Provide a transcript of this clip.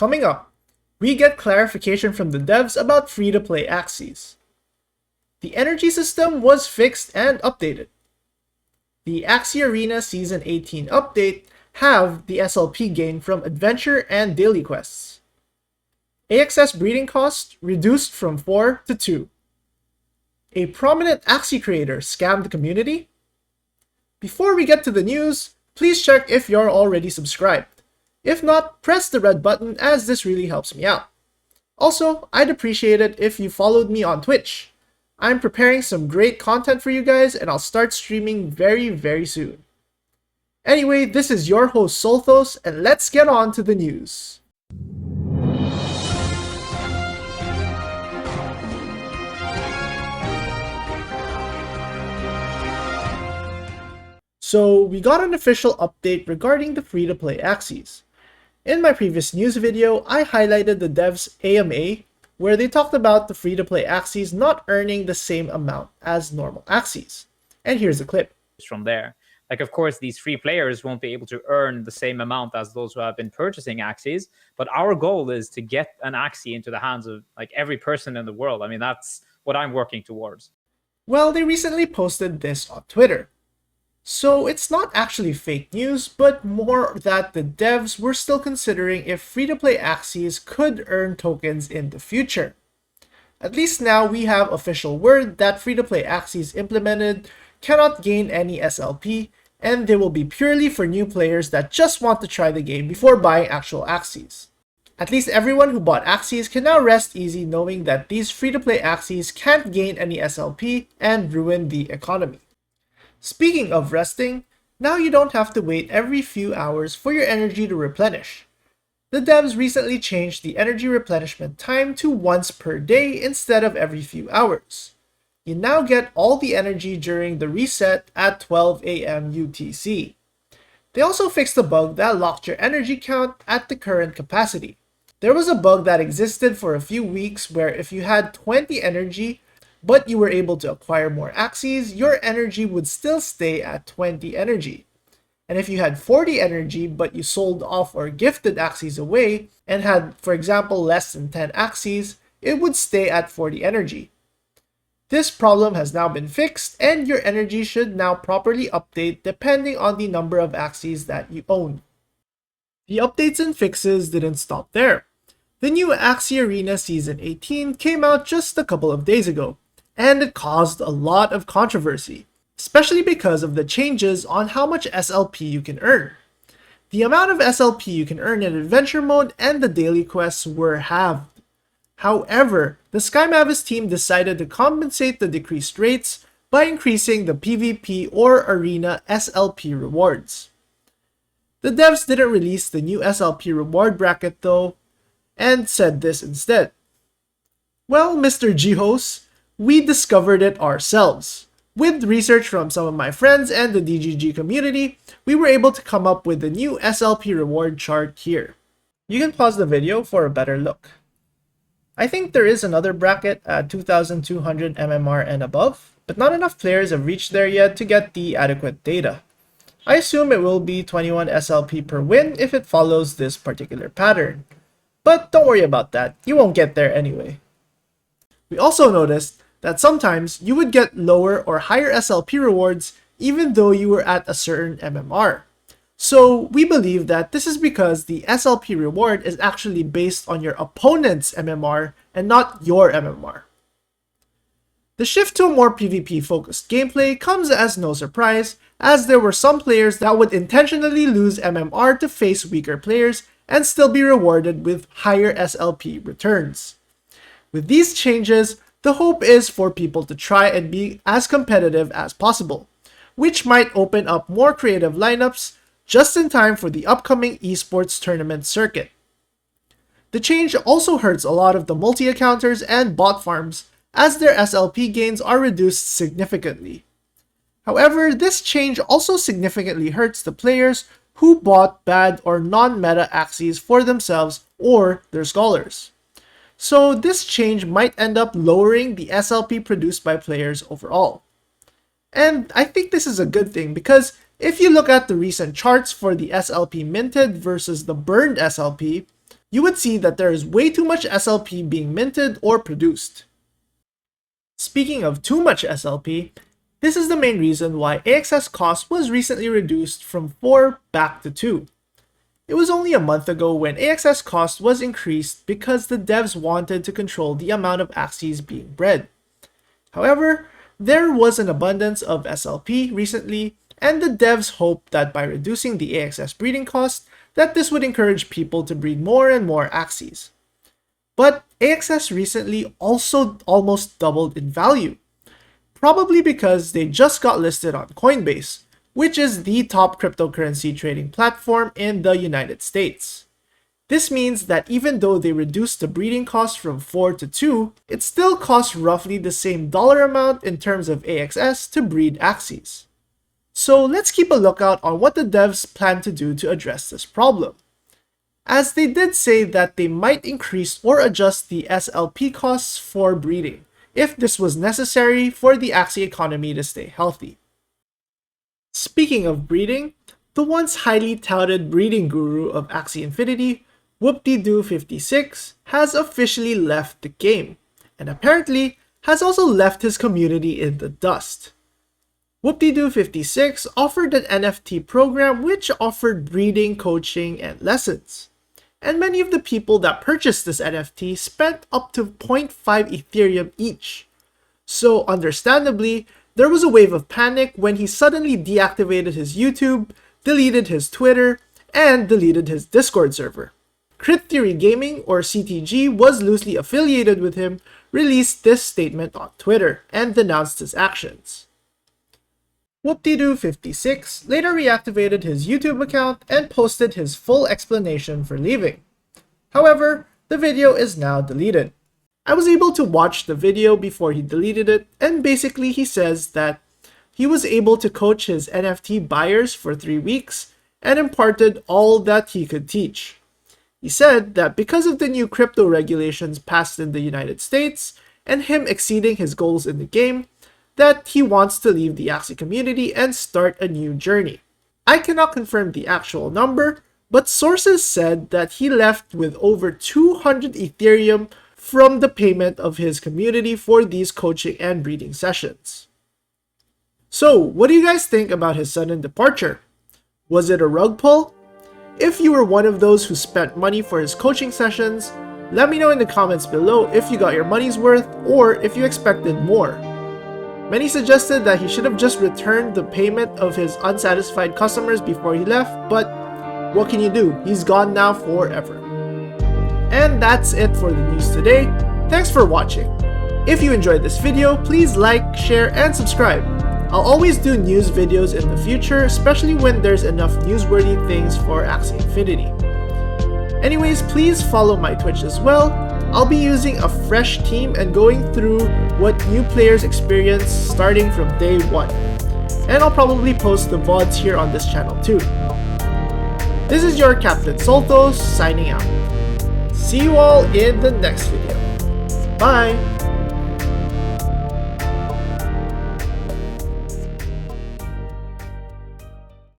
Coming up, we get clarification from the devs about free-to-play Axies. The energy system was fixed and updated. The Axie Arena Season 18 update halved the SLP gain from adventure and daily quests. AXS breeding cost reduced from 4 to 2. A prominent Axie creator scammed the community? Before we get to the news, please check if you're already subscribed. If not, press the red button as this really helps me out. Also, I'd appreciate it if you followed me on Twitch. I'm preparing some great content for you guys and I'll start streaming very soon. Anyway, this is your host Solthos and let's get on to the news. So we got an official update regarding the free-to-play Axies. In my previous news video, I highlighted the devs AMA, where they talked about the free-to-play Axies not earning the same amount as normal Axies. And here's a clip. From there. Like, of course, these free players won't be able to earn the same amount as those who have been purchasing Axies, but our goal is to get an Axie into the hands of like every person in the world. I mean, that's what I'm working towards. Well, they recently posted this on Twitter. So it's not actually fake news, but more that the devs were still considering if free-to-play Axies could earn tokens in the future. At least now we have official word that free-to-play Axies implemented cannot gain any SLP, and they will be purely for new players that just want to try the game before buying actual Axies. At least everyone who bought Axies can now rest easy knowing that these free-to-play Axies can't gain any SLP and ruin the economy. Speaking of resting, now you don't have to wait every few hours for your energy to replenish. The devs recently changed the energy replenishment time to once per day instead of every few hours. You now get all the energy during the reset at 12 AM UTC. They also fixed the bug that locked your energy count at the current capacity. There was a bug that existed for a few weeks where if you had 20 energy, but you were able to acquire more Axies, your energy would still stay at 20 energy. And if you had 40 energy, but you sold off or gifted Axies away, and had, for example, less than 10 Axies, it would stay at 40 energy. This problem has now been fixed, and your energy should now properly update depending on the number of Axies that you own. The updates and fixes didn't stop there. The new Axie Arena Season 18 came out just a couple of days ago, and it caused a lot of controversy, especially because of the changes on how much SLP you can earn. The amount of SLP you can earn in adventure mode and the daily quests were halved. However, the Sky Mavis team decided to compensate the decreased rates by increasing the PvP or Arena SLP rewards. The devs didn't release the new SLP reward bracket though, and said this instead. Well, Mr. G-Host, we discovered it ourselves. With research from some of my friends and the DGG community, we were able to come up with the new SLP reward chart here. You can pause the video for a better look. I think there is another bracket at 2200 MMR and above, but not enough players have reached there yet to get the adequate data. I assume it will be 21 SLP per win if it follows this particular pattern. But don't worry about that, you won't get there anyway. We also noticed that sometimes you would get lower or higher SLP rewards even though you were at a certain MMR. So we believe that this is because the SLP reward is actually based on your opponent's MMR and not your MMR. The shift to a more PvP focused gameplay comes as no surprise, as there were some players that would intentionally lose MMR to face weaker players and still be rewarded with higher SLP returns. With these changes, the hope is for people to try and be as competitive as possible, which might open up more creative lineups just in time for the upcoming esports tournament circuit. The change also hurts a lot of the multi-accounters and bot farms, as their SLP gains are reduced significantly. However, this change also significantly hurts the players who bought bad or non-meta Axies for themselves or their scholars. So this change might end up lowering the SLP produced by players overall. And I think this is a good thing because if you look at the recent charts for the SLP minted versus the burned SLP, you would see that there is way too much SLP being minted or produced. Speaking of too much SLP, this is the main reason why AXS cost was recently reduced from 4 back to 2. It was only a month ago when AXS cost was increased because the devs wanted to control the amount of Axies being bred. However, there was an abundance of SLP recently, and the devs hoped that by reducing the AXS breeding cost, that this would encourage people to breed more and more Axies. But AXS recently also almost doubled in value, probably because they just got listed on Coinbase, which is the top cryptocurrency trading platform in the United States. This means that even though they reduced the breeding cost from 4 to 2, it still costs roughly the same dollar amount in terms of AXS to breed Axies. So let's keep a lookout on what the devs plan to do to address this problem, as they did say that they might increase or adjust the SLP costs for breeding, if this was necessary for the Axie economy to stay healthy. Speaking of breeding, the once highly touted breeding guru of Axie Infinity, Whoop-de-doo56, has officially left the game, and apparently has also left his community in the dust. Whoop-de-doo56 offered an NFT program which offered breeding, coaching, and lessons. And many of the people that purchased this NFT spent up to 0.5 Ethereum each. So understandably, there was a wave of panic when he suddenly deactivated his YouTube, deleted his Twitter, and deleted his Discord server. Crit Theory Gaming, or CTG, was loosely affiliated with him, released this statement on Twitter, and denounced his actions. Whoop-de-doo56 later reactivated his YouTube account and posted his full explanation for leaving. However, the video is now deleted. I was able to watch the video before he deleted it, and basically he says that he was able to coach his NFT buyers for 3 weeks and imparted all that he could teach. He said that because of the new crypto regulations passed in the United States and him exceeding his goals in the game, that he wants to leave the Axie community and start a new journey. I cannot confirm the actual number, but sources said that he left with over 200 Ethereum from the payment of his community for these coaching and breeding sessions. So, what do you guys think about his sudden departure? Was it a rug pull? If you were one of those who spent money for his coaching sessions, let me know in the comments below if you got your money's worth or if you expected more. Many suggested that he should have just returned the payment of his unsatisfied customers before he left, but what can you do? He's gone now forever. And that's it for the news today. Thanks for watching. If you enjoyed this video, please like, share, and subscribe. I'll always do news videos in the future, especially when there's enough newsworthy things for Axie Infinity. Anyways, please follow my Twitch as well. I'll be using a fresh team and going through what new players experience starting from day 1. And I'll probably post the VODs here on this channel too. This is your Captain Soltos signing out. See you all in the next video. Bye!